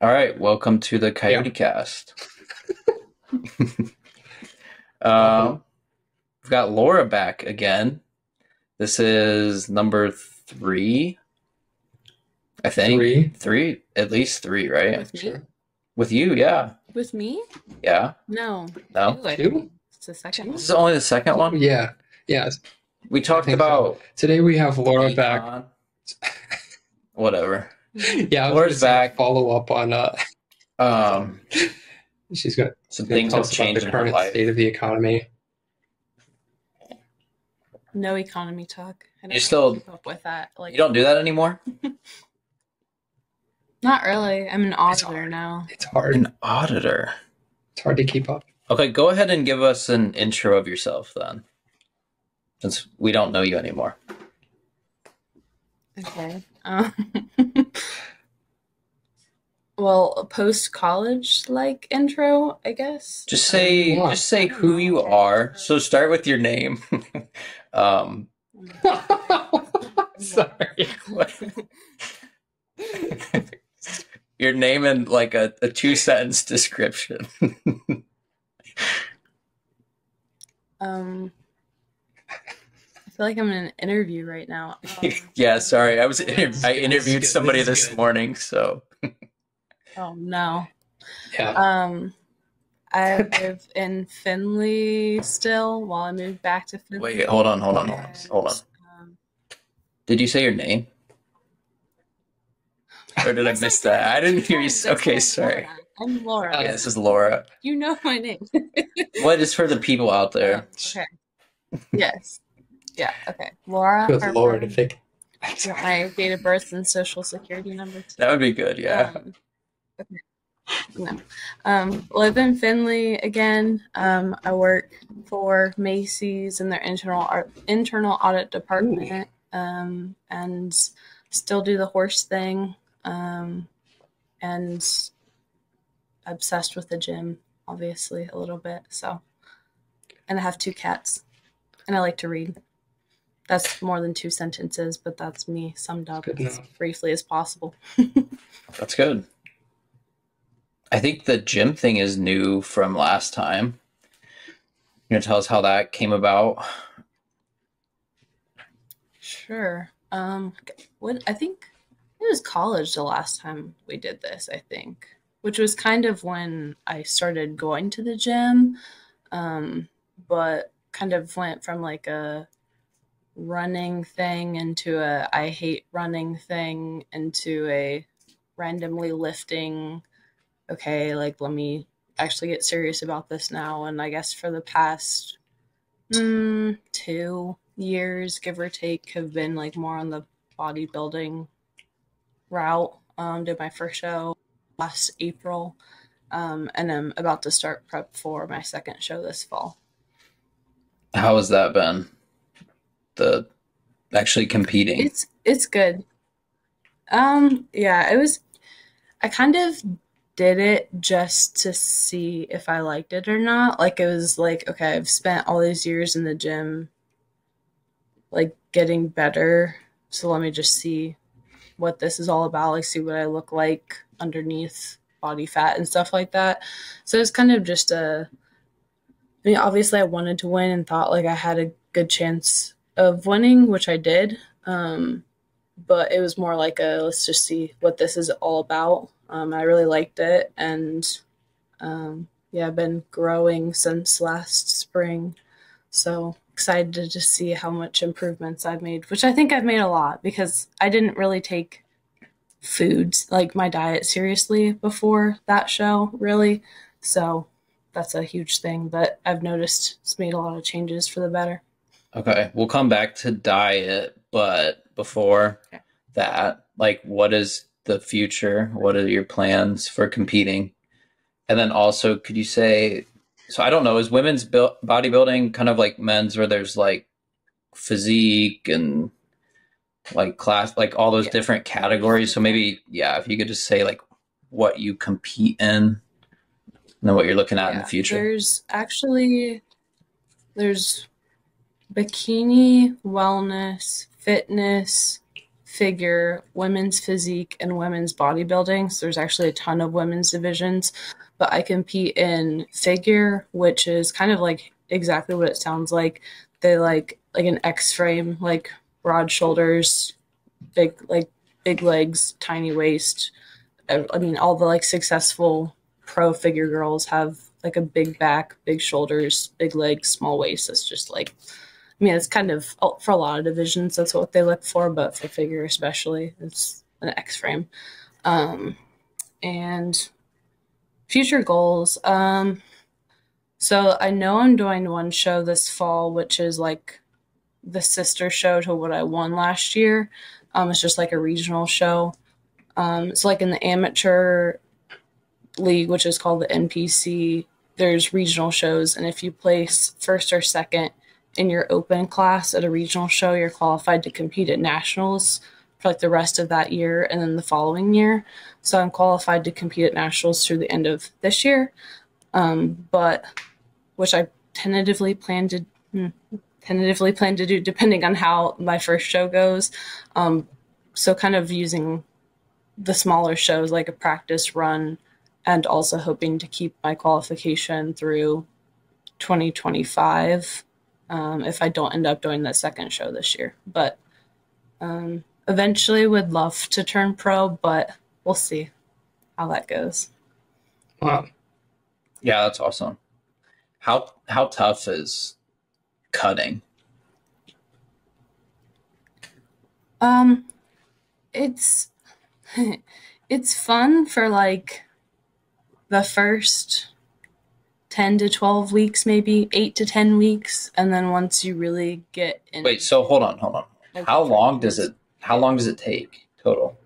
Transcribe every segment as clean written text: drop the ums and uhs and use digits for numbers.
All right, welcome to the Yeah, Coyote Cast. welcome. Um, we've got Laura back again. This is number three, I think. Three, Three, at least three, right? With me? sure. With you, yeah. With me? Yeah. No, No? two, I Two? think. It's the second Two? This one. is only the second one. Yeah, yeah, We I talked think so. about Today we have Laura back. econ, whatever. Mhm. Yeah, I was gonna Laura's say a back. follow up on Um, she's gonna some things tell have us about the changed in her current state life. of the economy. No economy talk. I You don't still, keep up with that. you don't do that anymore? Not really. I'm an It's auditor hard. now. It's hard. An auditor. It's hard to keep up. Okay, go ahead and give us an intro of yourself then, since we don't know you anymore. Okay. Well, a post college like intro, I guess. Just say What? just say who you are. So start with your name. um Sorry. your name and like a two-sentence description. I feel like I'm in an interview right now. Yeah, sorry. I Good, interviewed good, somebody this is this good. morning, so Oh no. Yeah. I live in Findlay still while I moved back to Findlay. wait, hold on. Hold on. Um, Did you say your name? Or did I yes, miss did. that? I didn't hear you. Yes, I Okay, said sorry. Laura. I'm Laura. Okay, this is Laura. You know my name. What is for the people out there? Okay. Yes. Yeah. Okay. Laura Good Harper. Lord, if it. You want my date of birth and social security number too? That would be good, yeah. Okay. No. Live in Findlay again. I work for Macy's in their internal audit department. And still do the horse thing. And obsessed with the gym, obviously, a little bit. So, and I have two cats, and I like to read. That's more than two sentences, but that's me summed up Good as enough. briefly as possible. That's good. I think the gym thing is new from last time. You know, tell us how that came about. Sure. What I think it was college the last time we did this, I think, which was kind of when I started going to the gym, but kind of went from like a running thing into a I hate running thing into a randomly lifting. Okay, like let me actually get serious about this now. And I guess for the past 2 years, give or take, have been like more on the bodybuilding route. Did my first show last April, and I'm about to start prep for my second show this fall. How has that been? The actually competing. It's good. Yeah, it was. I kind of did it just to see if I liked it or not. Like it was like, okay, I've spent all these years in the gym, like getting better. So let me just see what this is all about, like see what I look like underneath body fat and stuff like that. So it's kind of just I mean, obviously I wanted to win and thought like I had a good chance of winning, which I did. But it was more like a let's just see what this is all about. I really liked it, and yeah, I've been growing since last spring. So excited to just see how much improvements I've made, which I think I've made a lot because I didn't really take foods like my diet seriously before that show, really. So that's a huge thing, but I've noticed it's made a lot of changes for the better. Okay, we'll come back to diet, but before Okay. that, like, what is the future? What are your plans for competing? And then also, could you say, so I don't know, is women's bodybuilding kind of like men's where there's like physique and like class, like all those Yeah. different categories? So maybe, yeah, if you could just say like what you compete in and then what you're looking at in the Yeah. future. There's bikini, wellness, fitness, figure, women's physique, and women's bodybuilding. So there's actually a ton of women's divisions, but I compete in figure, which is kind of like exactly what it sounds like. They like an X frame, like broad shoulders, big legs, tiny waist. I mean, all the like successful pro figure girls have like a big back, big shoulders, big legs, small waist. It's just like, I mean, it's kind of for a lot of divisions, that's what they look for, but for figure especially, it's an X frame. And future goals. So I know I'm doing one show this fall, which is like the sister show to what I won last year. It's just like a regional show. So like in the amateur league, which is called the NPC, there's regional shows, and if you place first or second in your open class at a regional show, you're qualified to compete at nationals for like the rest of that year and then the following year. So I'm qualified to compete at nationals through the end of this year, but which I tentatively plan to do depending on how my first show goes. So kind of using the smaller shows like a practice run, and also hoping to keep my qualification through 2025 if I don't end up doing that second show this year. But eventually would love to turn pro, but we'll see how that goes. Wow. Yeah, that's awesome. How tough is cutting? It's it's fun for like the first 10 to 12 weeks, maybe 8 to 10 weeks, and then once you really get in. Wait, so hold on. Like, How long does it take total?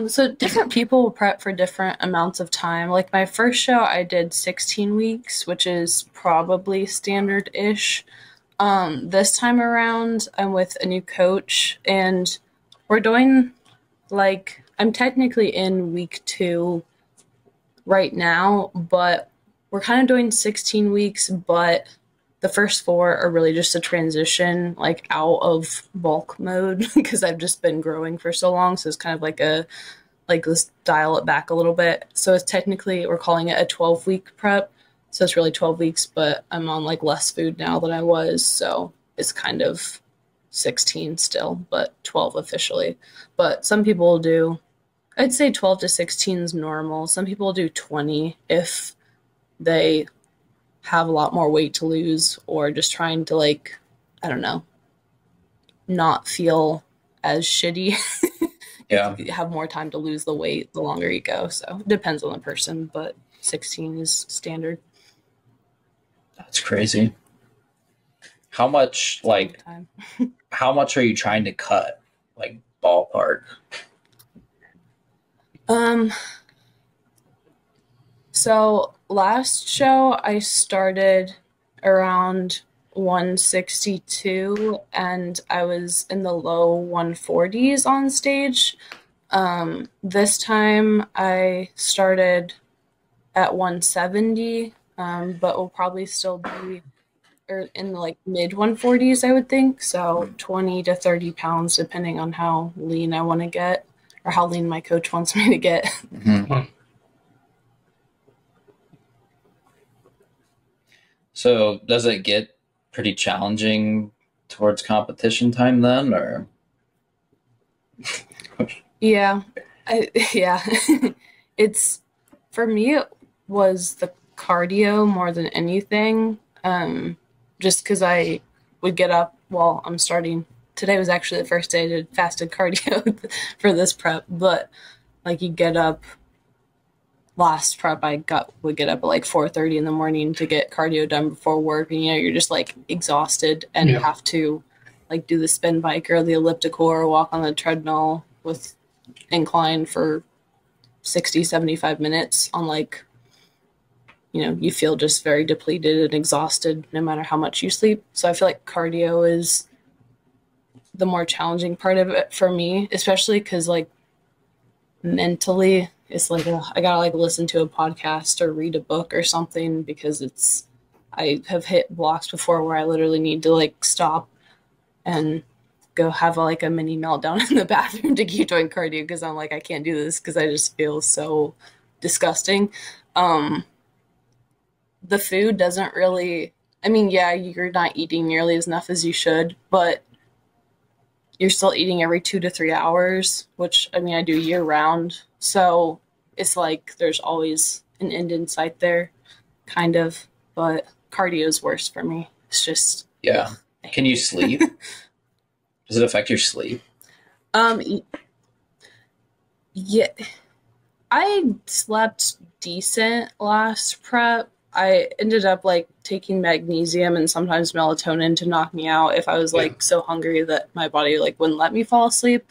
So different people will prep for different amounts of time. Like my first show, I did 16 weeks, which is probably standard-ish. This time around, I'm with a new coach, and we're doing like, I'm technically in week 2 right now, but we're kind of doing 16 weeks, but the first 4 are really just a transition like out of bulk mode because I've just been growing for so long. So it's kind of like let's dial it back a little bit. So it's technically, we're calling it a 12-week prep. So it's really 12 weeks, but I'm on like less food now than I was. So it's kind of 16 still, but 12 officially. But some people will do, I'd say 12 to 16 is normal. Some people do 20 if they have a lot more weight to lose, or just trying to like, I don't know, not feel as shitty. Yeah. You have more time to lose the weight the longer you go. So it depends on the person, but 16 is standard. That's crazy. How much how much are you trying to cut? Like ballpark? So last show I started around 162 and I was in the low 140s on stage. This time I started at 170, but will probably still be in the like mid 140s, I would think. So 20 to 30 pounds, depending on how lean I want to get, or how lean my coach wants me to get. Mm-hmm. So does it get pretty challenging towards competition time then, or? Yeah. It's, for me, it was the cardio more than anything. Just because I would get up while I'm starting. Today was actually the first day I did fasted cardio for this prep, but like you get up, last prep would get up at like 4:30 in the morning to get cardio done before work, and you're just like exhausted and have to like do the spin bike or the elliptical or walk on the treadmill with incline for 60-75 minutes on like, you feel just very depleted and exhausted no matter how much you sleep. So I feel like cardio is the more challenging part of it for me, especially because like mentally it's like I gotta like listen to a podcast or read a book or something, because I have hit blocks before where I literally need to like stop and go have like a mini meltdown in the bathroom to keep doing cardio because I'm like, I can't do this because I just feel so disgusting. Um, the food doesn't really, I mean, yeah, you're not eating nearly as enough as you should, but you're still eating every 2 to 3 hours, which I mean, I do year round. So it's like there's always an end in sight there, kind of. But cardio is worse for me. It's just. Yeah. Can you sleep? Does it affect your sleep? Yeah, I slept decent last prep. I ended up like taking magnesium and sometimes melatonin to knock me out if I was like so hungry that my body like wouldn't let me fall asleep.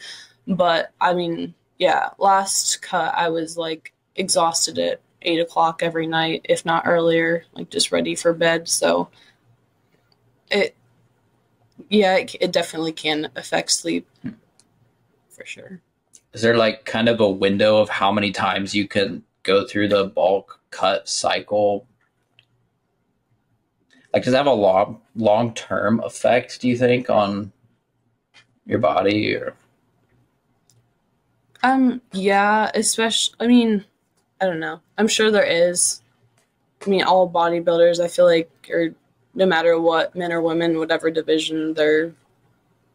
But I mean, yeah, last cut I was like exhausted at 8 o'clock every night, if not earlier, like just ready for bed. So it, yeah, it definitely can affect sleep for sure. Is there like kind of a window of how many times you can go through the bulk cut cycle? Like, does it have a long-term effect, do you think, on your body? Or Yeah, especially, I mean, I don't know. I'm sure there is. I mean, all bodybuilders, I feel like, are no matter what, men or women, whatever division, they're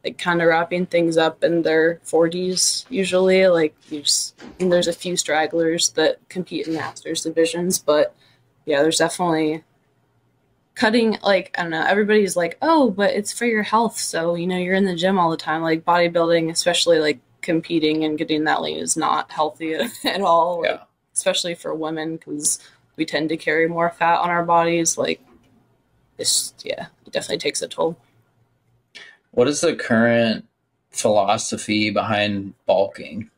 like kind of wrapping things up in their 40s usually. Like, and there's a few stragglers that compete in masters divisions, but yeah, there's definitely cutting, like, I don't know, everybody's like, oh, but it's for your health. So, you know, you're in the gym all the time. Like, bodybuilding, especially like competing and getting that lean, is not healthy at all. Like, especially for women, because we tend to carry more fat on our bodies. Like, it's, yeah, it definitely takes a toll. what is the current philosophy behind bulking?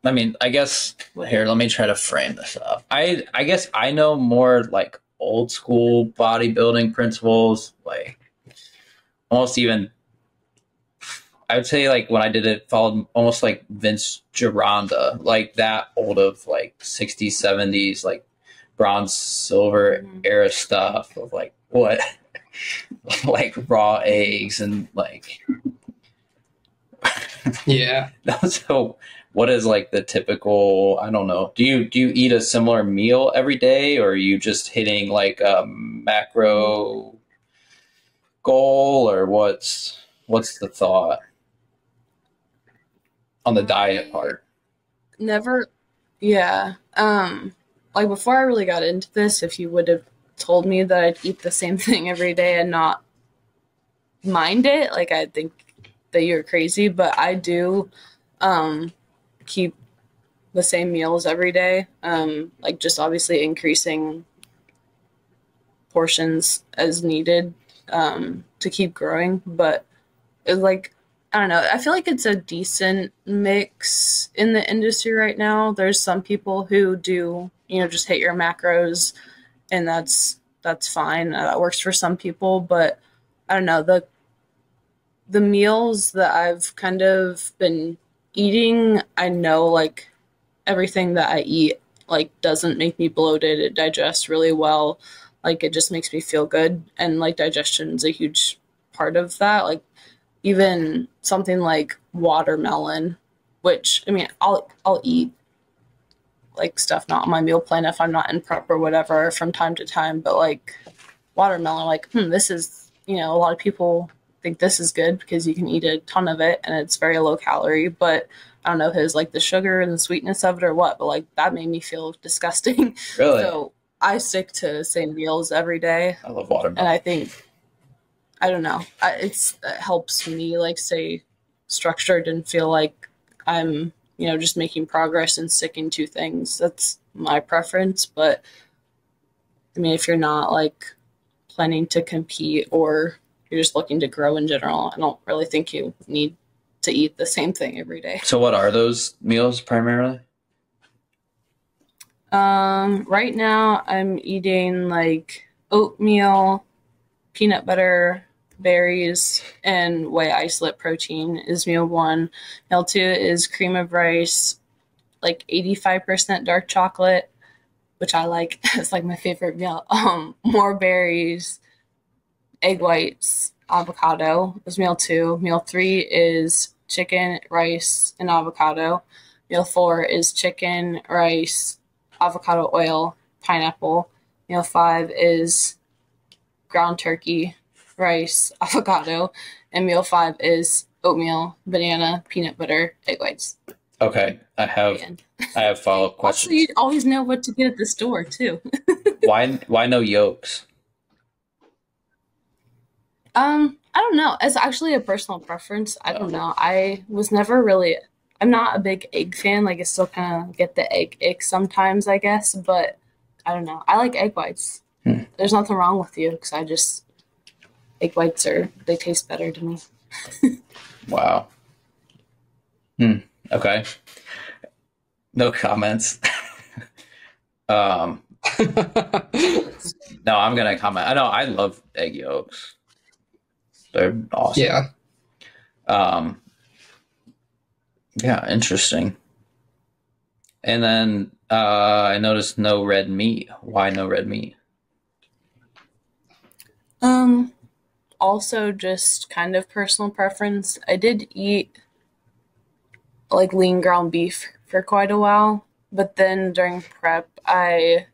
I mean, I guess here, let me try to frame this up. I guess I know more like old school bodybuilding principles, like almost even, I would say like when I did it, followed almost like Vince Gironda, like that old of like 60s, 70s, like bronze, silver era stuff of like what, like raw eggs and like, yeah. So what is like the typical, I don't know, do you eat a similar meal every day, or are you just hitting like a macro goal, or what's the thought on the diet part? Never, yeah. Like before I really got into this, if you would have told me that I'd eat the same thing every day and not mind it, like I'd think that you're crazy, but I do keep the same meals every day. Like just obviously increasing portions as needed to keep growing. But it's like, I don't know, I feel like it's a decent mix in the industry right now. There's some people who do, you know, just hit your macros, and that's fine. That works for some people, but I don't know, the meals that I've kind of been eating, I know like everything that I eat like doesn't make me bloated. It digests really well. Like it just makes me feel good, and like digestion is a huge part of that. Like even something like watermelon, which I mean I'll eat like stuff not on my meal plan if I'm not in prep or whatever from time to time, but like watermelon, like this is, you know, a lot of people think this is good because you can eat a ton of it and it's very low calorie, but I don't know if it's like the sugar and the sweetness of it or what, but like that made me feel disgusting. Really? So I stick to the same meals every day. I love watermelon. And I think, I don't know, it helps me like stay structured and feel like I'm, you know, just making progress and sticking to things. That's my preference. But I mean, if you're not like planning to compete or you're just looking to grow in general, I don't really think you need to eat the same thing every day. So what are those meals primarily? Right now I'm eating like oatmeal, peanut butter, berries, and whey isolate protein is meal one. Meal two is cream of rice, like 85% dark chocolate, which I like. It's like my favorite meal. More berries, egg whites, avocado is meal 2. Meal 3 is chicken, rice, and avocado. Meal 4 is chicken, rice, avocado oil, pineapple. Meal 5 is ground turkey, rice, avocado. And meal 5 is oatmeal, banana, peanut butter, egg whites. Okay, I have follow-up questions. Also, you always know what to get at the store too. Why no yolks? I don't know. It's actually a personal preference. I don't know. I was never really. I'm not a big egg fan. Like, I still kind of get the egg ick sometimes, I guess. But I don't know. I like egg whites. There's nothing wrong with yolks. Egg whites they taste better to me. Wow. Okay. No comments. No, I'm gonna comment. I know I love egg yolks. They're awesome. Yeah. Yeah, interesting. And then I noticed no red meat. Why no red meat? Also just kind of personal preference. I did eat like lean ground beef for quite a while, but then during prep, I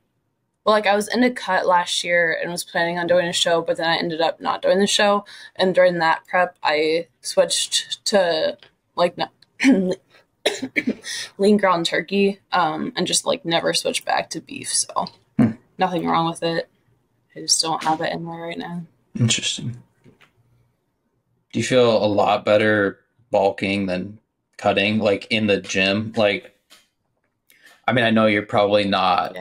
was in a cut last year and was planning on doing a show, but then I ended up not doing the show. And during that prep, I switched to like lean ground turkey, and just like never switched back to beef. So nothing wrong with it. I just don't have it in there right now. Interesting. Do you feel a lot better bulking than cutting, like in the gym? Like, I mean, I know you're probably not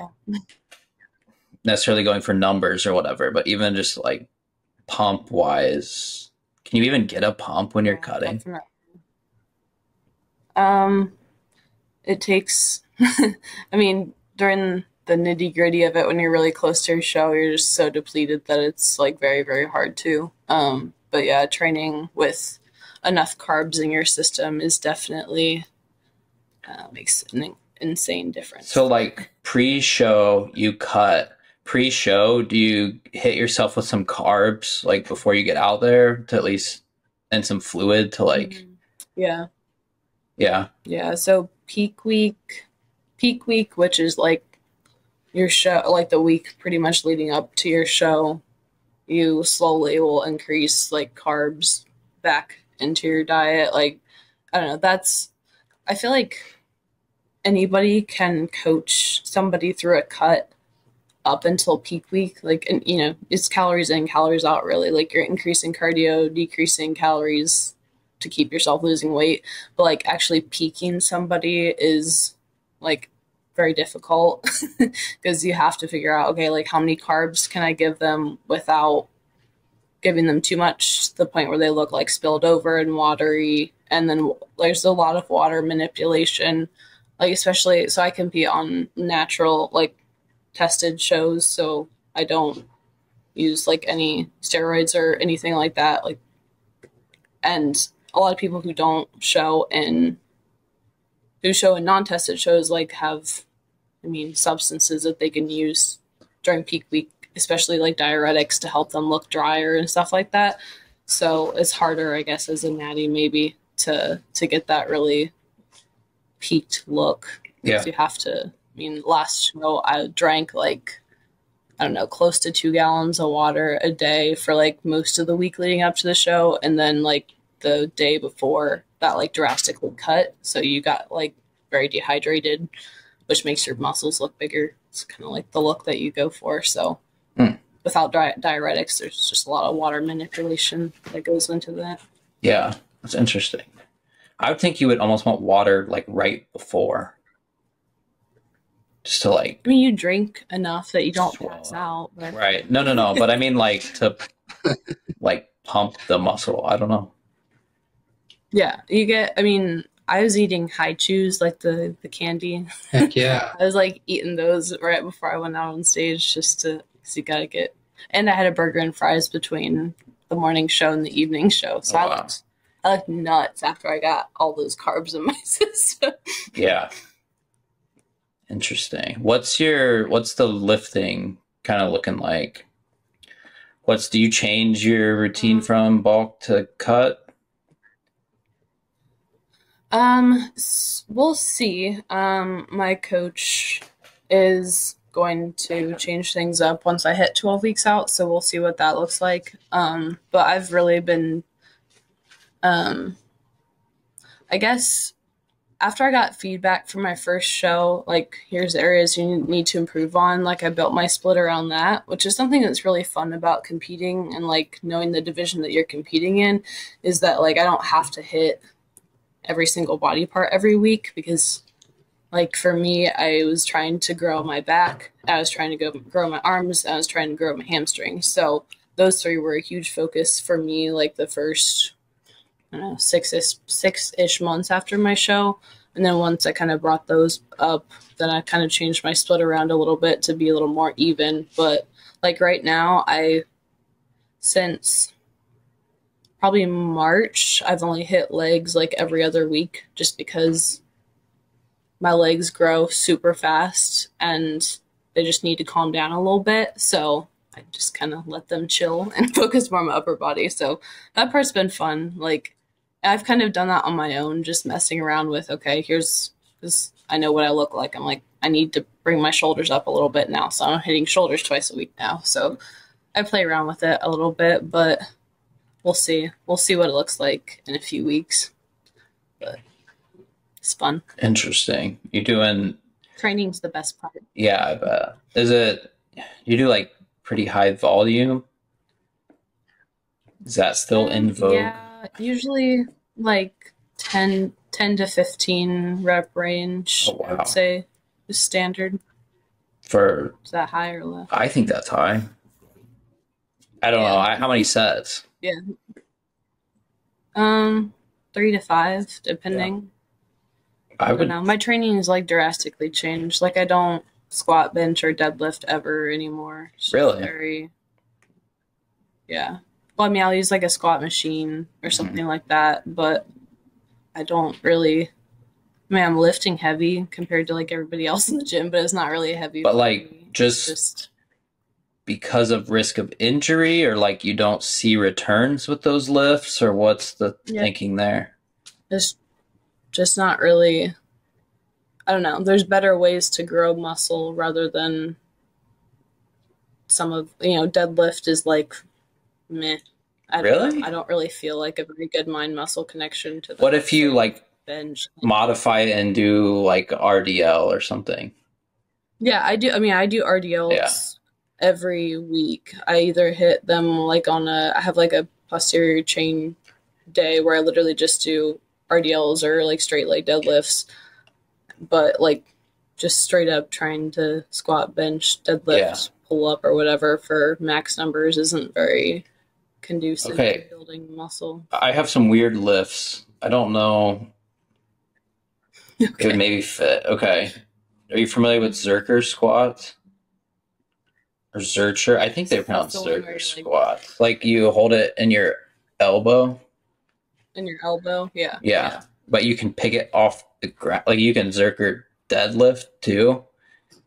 necessarily going for numbers or whatever, but even just like pump wise, can you even get a pump when you're cutting? Definitely. It takes, I mean, during the nitty gritty of it, when you're really close to your show, you're just so depleted that it's like very, very hard to. But yeah, training with enough carbs in your system is definitely makes an insane difference. So like pre-show, you cut. Pre-show, do you hit yourself with some carbs like before you get out there to at least, and some fluid to like? Yeah. So peak week, which is like your show, like the week pretty much leading up to your show, you slowly will increase like carbs back into your diet. Like, I don't know, I feel like anybody can coach somebody through a cut up until peak week. Like, and you know, it's calories in, calories out, really. Like, you're increasing cardio, decreasing calories to keep yourself losing weight. But like actually peaking somebody is like very difficult because you have to figure out, okay, like how many carbs can I give them without giving them too much to the point where they look like spilled over and watery. And then there's a lot of water manipulation, like especially, so I compete on natural, like tested shows. So I don't use like any steroids or anything like that. Like, and a lot of people who don't show in non-tested shows like have, I mean, substances that they can use during peak week, especially like diuretics to help them look drier and stuff like that. So it's harder, I guess, as a natty maybe to get that really peaked look. Yeah. You have to, I mean, last show I drank like, I don't know, close to 2 gallons of water a day for like most of the week leading up to the show. And then like the day before that, like drastically cut. So you got like very dehydrated, which makes your muscles look bigger. It's kind of like the look that you go for. So without diuretics, there's just a lot of water manipulation that goes into that. Yeah, that's interesting. I would think you would almost want water like right before. Just to like, I mean, you drink enough that you don't pass out. But right. No. But I mean like to like pump the muscle. I don't know. Yeah, you get, I mean, I was eating high chews, like the candy. Heck yeah. I was like eating those right before I went out on stage just to, because you gotta get, and I had a burger and fries between the morning show and the evening show. So I looked nuts after I got all those carbs in my system. Yeah. Interesting. What's the lifting kind of looking like? do you change your routine from bulk to cut? We'll see. My coach is going to change things up once I hit 12 weeks out, so we'll see what that looks like. But I've really been, I guess after I got feedback from my first show, like, here's areas you need to improve on, like, I built my split around that, which is something that's really fun about competing and, like, knowing the division that you're competing in is that, like, I don't have to hit every single body part every week because, like, for me, I was trying to grow my back, I was trying to grow my arms, and I was trying to grow my hamstrings. So those three were a huge focus for me, like, the first, I don't know, six-ish months after my show. And then once I kind of brought those up, then I kind of changed my split around a little bit to be a little more even. But, like, right now, since probably March, I've only hit legs like every other week just because my legs grow super fast and they just need to calm down a little bit. So I just kind of let them chill and focus more on my upper body. So that part's been fun. Like, I've kind of done that on my own, just messing around with, okay, because I know what I look like. I'm like, I need to bring my shoulders up a little bit now. So I'm hitting shoulders twice a week now. So I play around with it a little bit, but we'll see. We'll see what it looks like in a few weeks. But it's fun. Interesting. You're doing Training's the best part. Yeah, I bet. You do like pretty high volume? Is that still in vogue? Yeah, usually like 10 to 15 rep range, Oh, wow. I would say is standard. Is that high or low? I think that's high. I don't know. How many sets? Yeah. 3 to 5, depending. I I would don't know. My training is like drastically changed. Like, I don't squat, bench, or deadlift ever anymore. It's just Really? yeah. Well, I mean, I'll use like a squat machine or something like that, but I don't really. I mean, I'm lifting heavy compared to like everybody else in the gym, but it's not really heavy. But for like me. just because of risk of injury, or like you don't see returns with those lifts, or what's the thinking there? It's just not really. I don't know. There's better ways to grow muscle rather than deadlift is like meh. I don't really feel like a very good mind muscle connection to that. What if you like bench modify it and do like RDL or something? Yeah, I do. I mean, I do RDLs every week. I either hit them like I have like a posterior chain day where I literally just do RDLs or like straight leg deadlifts, but like just straight up trying to squat, bench, deadlift, pull up or whatever for max numbers isn't very conducive to building muscle. I have some weird lifts. I don't know. It would maybe fit. Okay. Are you familiar with Zercher squats? Or Zercher? I think they pronounce Zercher squats. Like you hold it in your elbow. In your elbow? Yeah. Yeah. But you can pick it off the ground. Like you can Zercher deadlift too.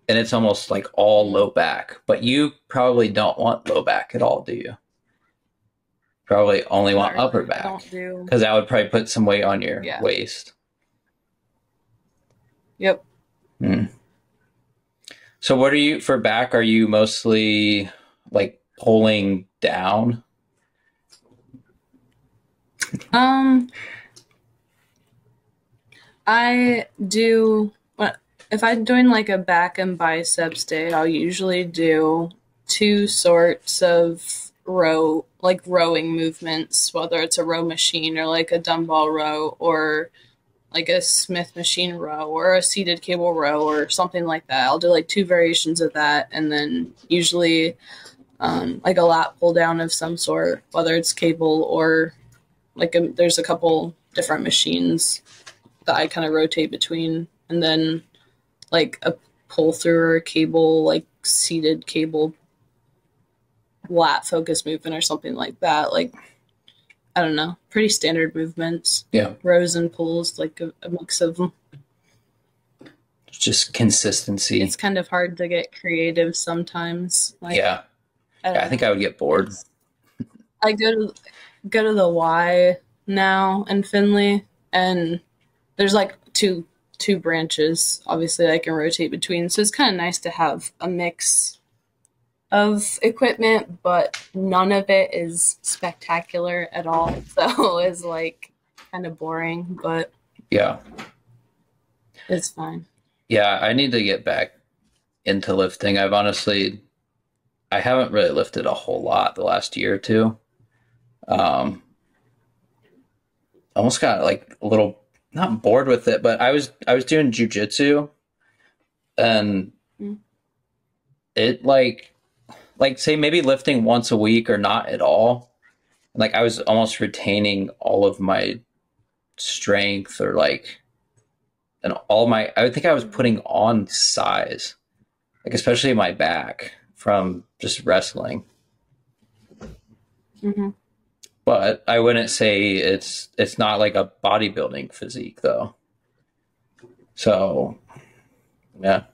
And it's almost like all low back. But you probably don't want low back at all, do you? Probably only want upper back. Because that would probably put some weight on your waist. Yep. So what are you, for back, are you mostly like pulling down? I do, if I'm doing like a back and biceps day, I'll usually do 2 sorts of rowing movements, whether it's a row machine or like a dumbbell row or like a Smith machine row or a seated cable row or something like that. I'll do like 2 variations of that, and then usually like a lat pull down of some sort, whether it's cable or like there's a couple different machines that I kind of rotate between, and then like a pull through or a cable, like seated cable lat focus movement or something like that. Like, I don't know, pretty standard movements. Yeah. Rows and pulls, like a mix of them. Just consistency. It's kind of hard to get creative sometimes. Like, I think I would get bored. I go to the Y now in Finley, and there's like two branches. Obviously, I can rotate between, so it's kind of nice to have a mix of equipment, but none of it is spectacular at all. So it's like kind of boring, but Yeah. it's fine. Yeah, I need to get back into lifting. I haven't really lifted a whole lot the last year or two. Um, Almost got like a little not bored with it, but I was doing jujitsu, and Mm. it like say maybe lifting once a week or not at all. Like I was almost retaining all of my strength or like and all my I think I was putting on size, like especially my back from just wrestling. Hmm. But I wouldn't say it's not like a bodybuilding physique though. So yeah.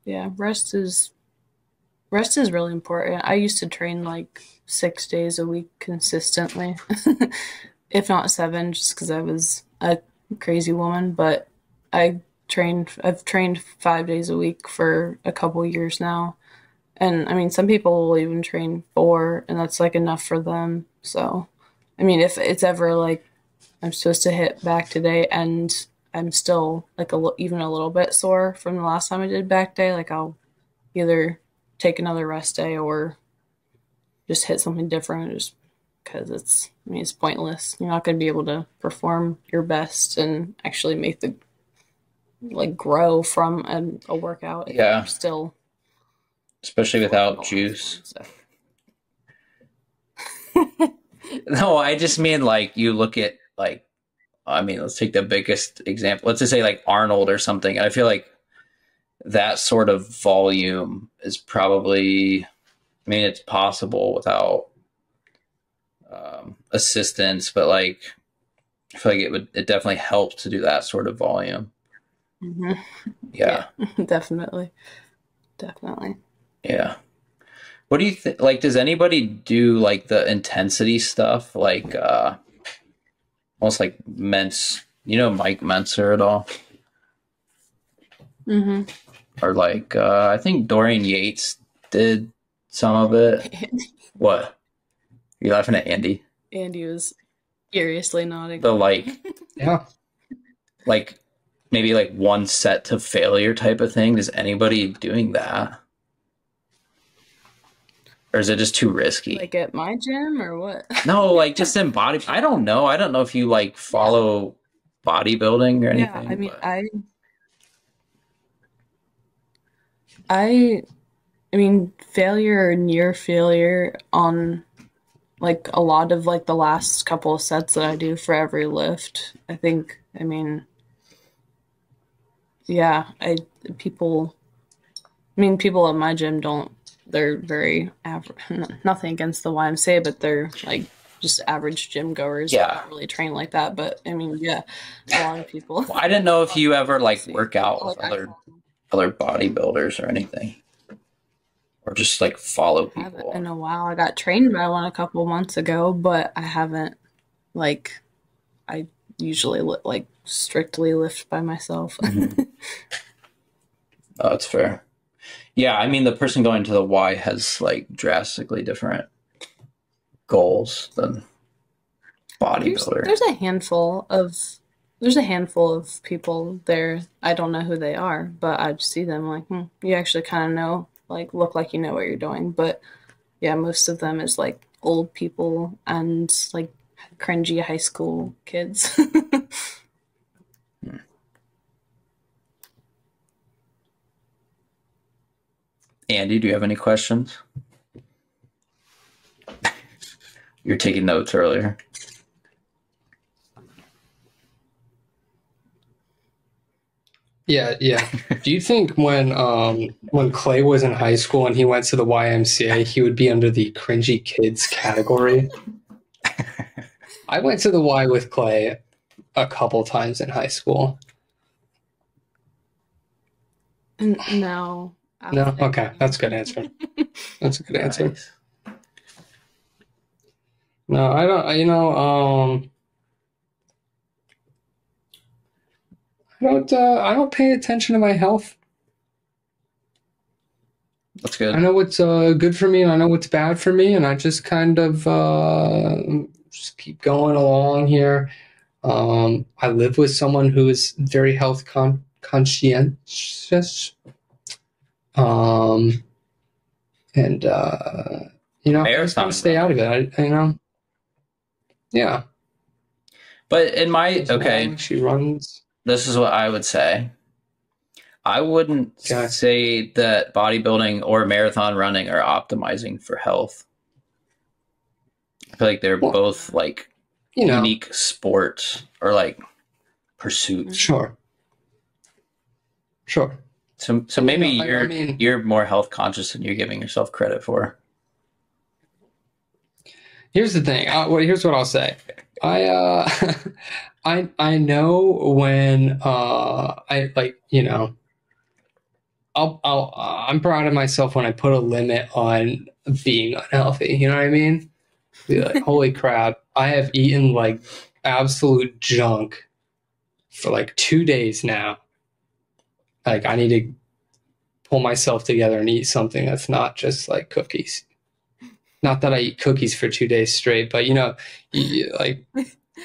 Yeah, rest is really important. I used to train like 6 days a week consistently, if not seven, just because I was a crazy woman. But I've trained 5 days a week for a couple years now. And I mean, some people will even train four, and that's like enough for them. So, I mean, if it's ever like I'm supposed to hit back today and I'm still like even a little bit sore from the last time I did back day, like I'll either take another rest day or just hit something different just because I mean, it's pointless. You're not going to be able to perform your best and actually make the, like, grow from a workout if Yeah. you're still Especially without juice. No, I just mean like you look at like I mean, let's take the biggest example. Let's just say like Arnold or something. I feel like that sort of volume is probably I mean, it's possible without assistance, but like I feel like it definitely helps to do that sort of volume. Hmm. Yeah. Yeah, definitely. Definitely. Yeah. What do you think? Like, does anybody do like the intensity stuff? Like, almost like Mence, Mike Menser at all? Hmm. Or like, I think Dorian Yates did some of it. What? You laughing at Andy? Andy was furiously nodding. The like, Yeah. like maybe like one set to failure type of thing. Is anybody doing that? Or is it just too risky? Like at my gym or what? No, like just in body. I don't know. I don't know if you like follow bodybuilding or Yeah, I anything, mean, but I, I mean, failure or near failure on like a lot of like the last couple of sets that I do for every lift. I think, I mean, yeah, people, people at my gym don't, they're very average, nothing against the YMCA, but they're like just average gym goers that yeah. don't really train like that. But I mean, yeah, a lot of people. Well, I didn't know if you ever like work out with Like, other bodybuilders or anything, or just like follow I haven't people. in a while. I got trained by one a couple months ago, but I haven't like I usually like strictly lift by myself. Mm-hmm. Oh, that's fair. Yeah, I mean the person going to the Y has like drastically different goals than bodybuilder. There's a handful of people there. I don't know who they are, but I just see them like, you actually kind of know, like, look like you know what you're doing. But yeah, most of them is like old people and like cringy high school kids. Andy, do you have any questions? You're taking notes earlier. Yeah, yeah. Do you think when Clay was in high school and he went to the YMCA, he would be under the cringy kids category? I went to the Y with Clay a couple times in high school. No, No? outfit. Okay, that's a good answer. That's a good answer. Nice. No, I don't. I don't pay attention to my health. That's I good. know what's good for me, and I know what's bad for me, and I just kind of just keep going along here. I live with someone who is very health conscientious. Um, and I just kind Marathon of stay out of runner. it. Yeah. But in my, Goes along, okay, she runs. this is what I would say. I wouldn't Okay. say that bodybuilding or marathon running are optimizing for health. I feel like they're Well, both like unique sports or like pursuits. Sure. So maybe you're more health conscious than you're giving yourself credit for. Here's the thing. Here's what I'll say. I know when I like I'm proud of myself when I put a limit on being unhealthy. You know what I mean? Be like, holy crap! I have eaten like absolute junk for like 2 days now. Like I need to pull myself together and eat something that's not just like cookies. Not that I eat cookies for 2 days straight, but like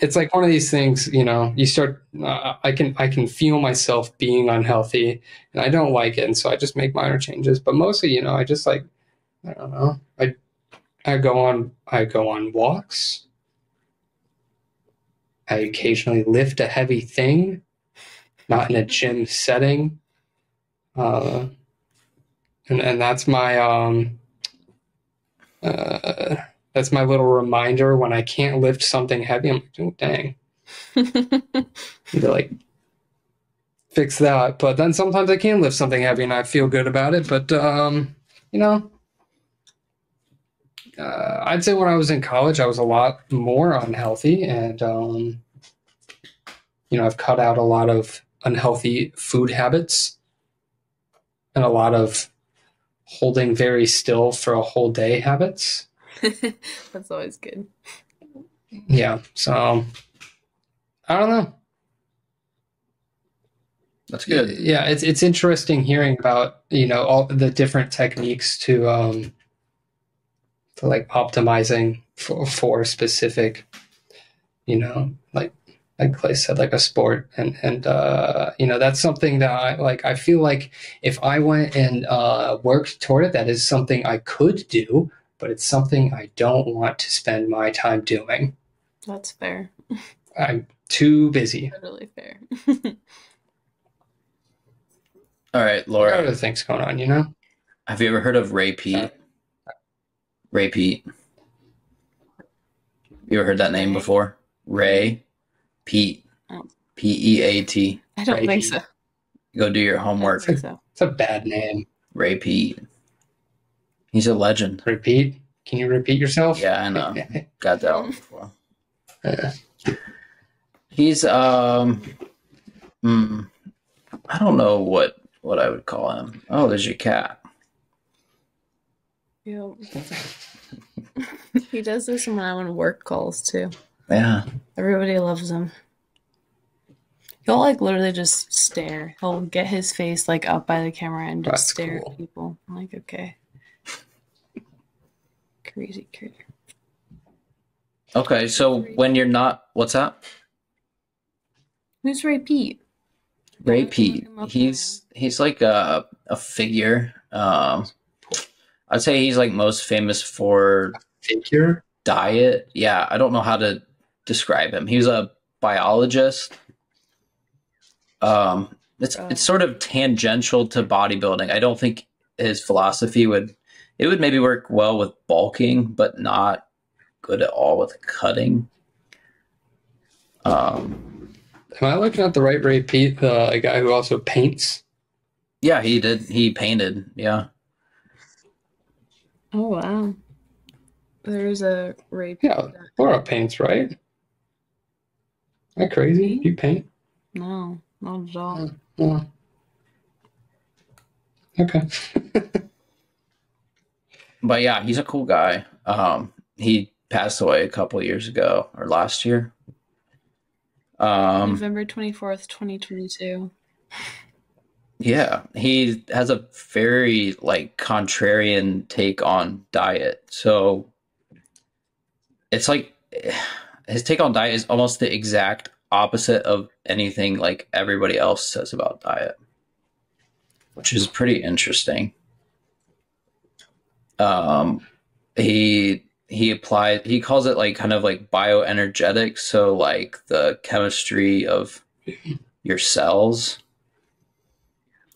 it's like one of these things. You start. I can feel myself being unhealthy, and I don't like it, and so I just make minor changes. But mostly, I just like I don't know. I go on walks. I occasionally lift a heavy thing, not in a gym setting, and that's my that's my little reminder when I can't lift something heavy. I'm like, oh, dang. Need to like fix that. But then sometimes I can lift something heavy and I feel good about it. But I'd say when I was in college, I was a lot more unhealthy, and I've cut out a lot of unhealthy food habits and a lot of holding very still for a whole day habits. That's always good. Yeah, so I don't know. That's good. Yeah, it's interesting hearing about all the different techniques to like optimizing for specific like Clay said, like a sport, and that's something that I feel like if I went and worked toward it, that is something I could do, but it's something I don't want to spend my time doing. That's fair. I'm too busy. Totally fair. All right, I Laura. got other things going on, Have you ever heard of Ray Peat? Ray Peat. You ever heard that name before? Ray Peat. Oh. Peat. I don't think so. Go do your homework. I don't think so. It's a bad name. Ray Peat. He's a legend. Repeat? Can you repeat yourself? Yeah, I know. Got that one before. Yeah. He's I don't know what I would call him. Oh, there's your cat. Yep. He does this when I'm on work calls too. Yeah. Everybody loves him. He'll like literally just stare. He'll get his face like up by the camera and just stare at people. I'm like, okay. Crazy critter. Okay, so when you're not, what's that? Who's Ray Peat? Ray Peat. He's like a figure. I'd say he's like most famous for figure diet. Yeah, I don't know how to describe him. He was a biologist. It's sort of tangential to bodybuilding. I don't think his philosophy would maybe work well with bulking, but not good at all with cutting. Am I looking at the right Ray Peat, a guy who also paints? Yeah, he did. He painted. Yeah. Oh wow. There's a Ray Peat. Yeah, Laura paints, right? Am I crazy? Do you paint? No, not at all. Yeah, Okay. But yeah, he's a cool guy. He passed away a couple years ago or last year. November 24th, 2022. Yeah, he has a very like contrarian take on diet. So it's like his take on diet is almost the exact opposite of anything like everybody else says about diet, which is pretty interesting. Um, he calls it like kind of like bioenergetics, so like the chemistry of your cells,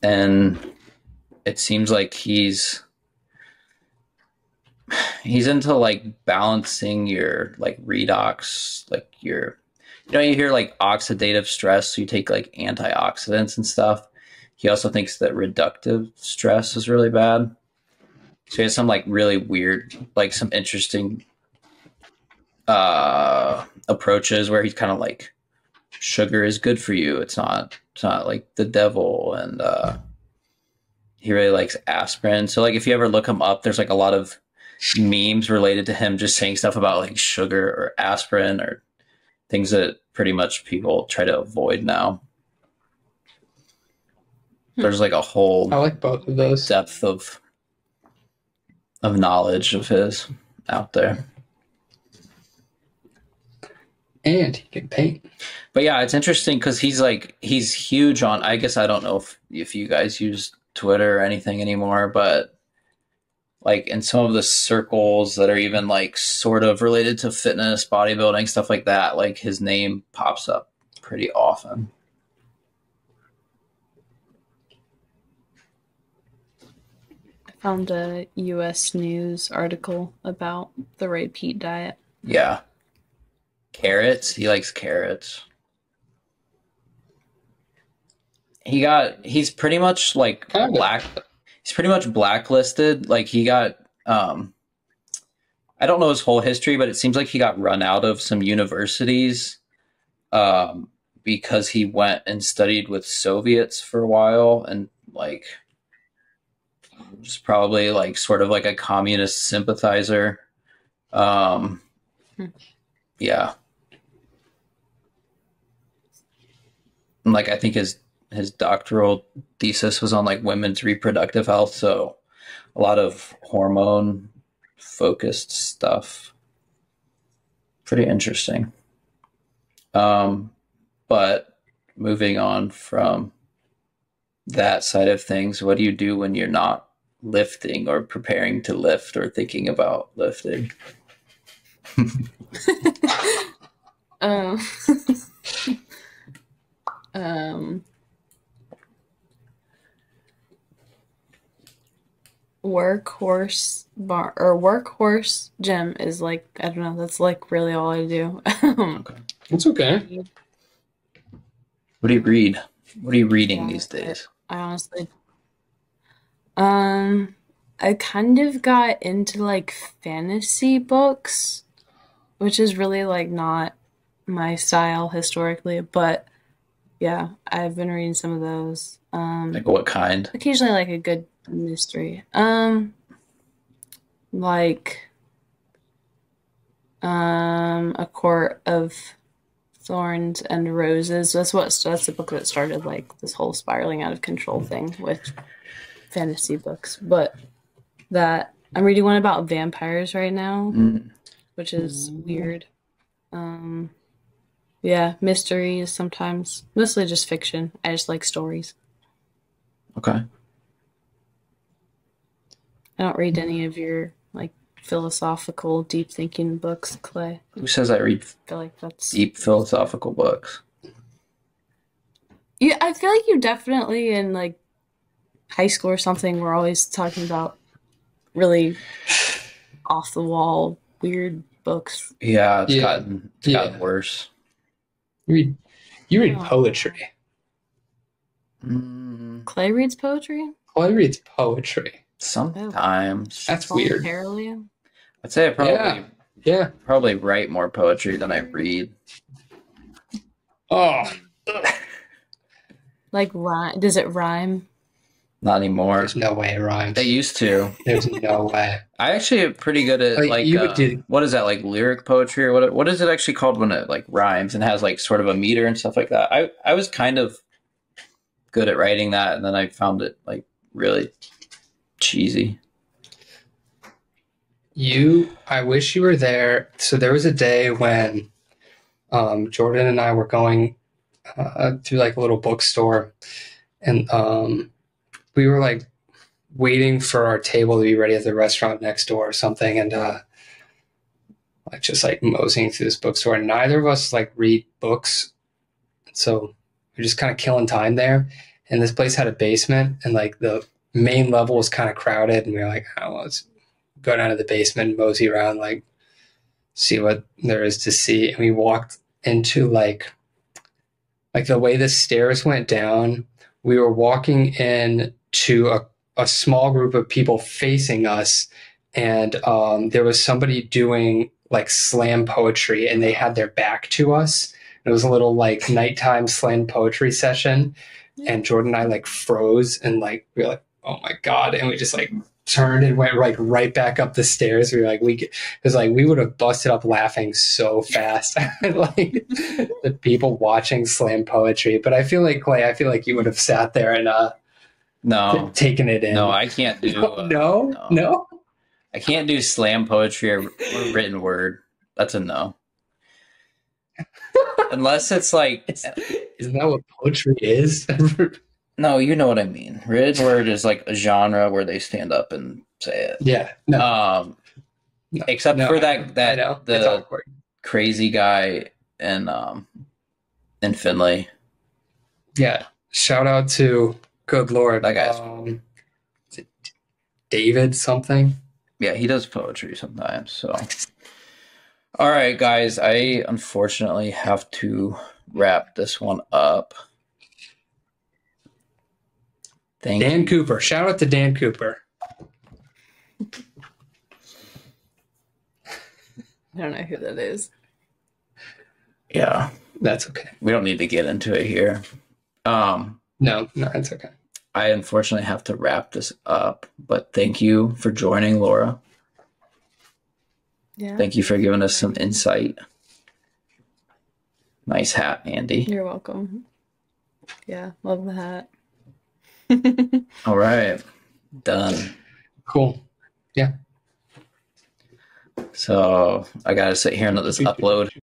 and it seems like he's into like balancing your like redox, like your, you hear like oxidative stress, so you take like antioxidants and stuff. He also thinks that reductive stress is really bad. So he has some like really weird, like some interesting approaches where he's kind of like sugar is good for you. It's not like the devil, and he really likes aspirin. So like if you ever look him up, there's like a lot of memes related to him just saying stuff about like sugar or aspirin or things that pretty much people try to avoid now. There's like a whole I like both of those. depth of knowledge of his out there. And he can paint. But yeah, it's interesting because he's huge on, I guess I don't know if you guys use Twitter or anything anymore, but like in some of the circles that are even like sort of related to fitness, bodybuilding, stuff like that, like his name pops up pretty often. I found a U.S. News article about the Ray Peat diet. Yeah. Carrots. He likes carrots. He's pretty much like he's pretty much blacklisted. Like he got, I don't know his whole history, but it seems like he got run out of some universities, because he went and studied with Soviets for a while, and like was probably like sort of like a communist sympathizer. Yeah. And like I think his doctoral thesis was on like women's reproductive health, so a lot of hormone focused stuff. Pretty interesting. But moving on from that side of things, what do you do when you're not lifting or preparing to lift or thinking about lifting? um, workhorse gym is like, I don't know, that's like really all I do. Okay. It's okay. What do you read? What are you reading these days? I honestly, I kind of got into like fantasy books, which is really like not my style historically, but yeah, I've been reading some of those. Like what kind? Occasionally like a good mystery. Like A Court of Thorns and Roses. That's the book that started like this whole spiraling out of control thing with fantasy books. But that I'm reading one about vampires right now, which is weird. Yeah, mysteries sometimes, mostly just fiction. I just like stories. Okay. I don't read any of your like philosophical, deep thinking books, Clay. Who says I read I feel like that's deep philosophical books? Yeah, I feel like you definitely in like high school or something were always talking about really off the wall, weird books. Yeah, it's gotten worse. You read poetry. Clay reads poetry? Clay reads poetry. Sometimes. That's weird. I'd say I probably write more poetry than I read. Oh. Like rhyme? Does it rhyme? Not anymore. There's no way it rhymes. They used to. There's no way. I actually am pretty good at like you would do. what is that, like lyric poetry, or what is it actually called when it like rhymes and has like sort of a meter and stuff like that? I was kind of good at writing that, and then I found it like really cheesy. I wish you were there. So there was a day when Jordan and I were going to like a little bookstore, and we were like waiting for our table to be ready at the restaurant next door or something, and like just like moseying through this bookstore. And neither of us like read books, so we're just kind of killing time there. And this place had a basement, and like the main level was kind of crowded, and we were like, oh, well, let's go down to the basement and mosey around, like see what there is to see. And we walked into like the way the stairs went down, we were walking in to a small group of people facing us, and there was somebody doing like slam poetry, and they had their back to us. It was a little like nighttime slam poetry session, and Jordan and I like froze, and like we were like, oh my God, and we just like turned and went like right back up the stairs. We were like, because like we would have busted up laughing so fast. Like the people watching slam poetry. But I feel like, Clay, you would have sat there and No, taken it in. no, I can't do. No. I can't do slam poetry or written word. That's a no. Unless it's like, Isn't that what poetry is? no, you know what I mean. Written word is like a genre where they stand up and say it. Yeah. No. Except for that I know. It's the awkward. crazy guy in Finley. Yeah. Shout out to good Lord. That guy's is it David something? Yeah, he does poetry sometimes. So, all right, guys, I unfortunately have to wrap this one up. Thank Dan you. Cooper. Shout out to Dan Cooper. I don't know who that is. Yeah, That's okay. we don't need to get into it here. No, it's okay. I unfortunately have to wrap this up, but thank you for joining, Laura. Yeah. Thank you for giving us some insight. Nice hat, Andy. You're welcome. Yeah, love the hat. All right, done. Cool. Yeah. So I gotta sit here and let this upload.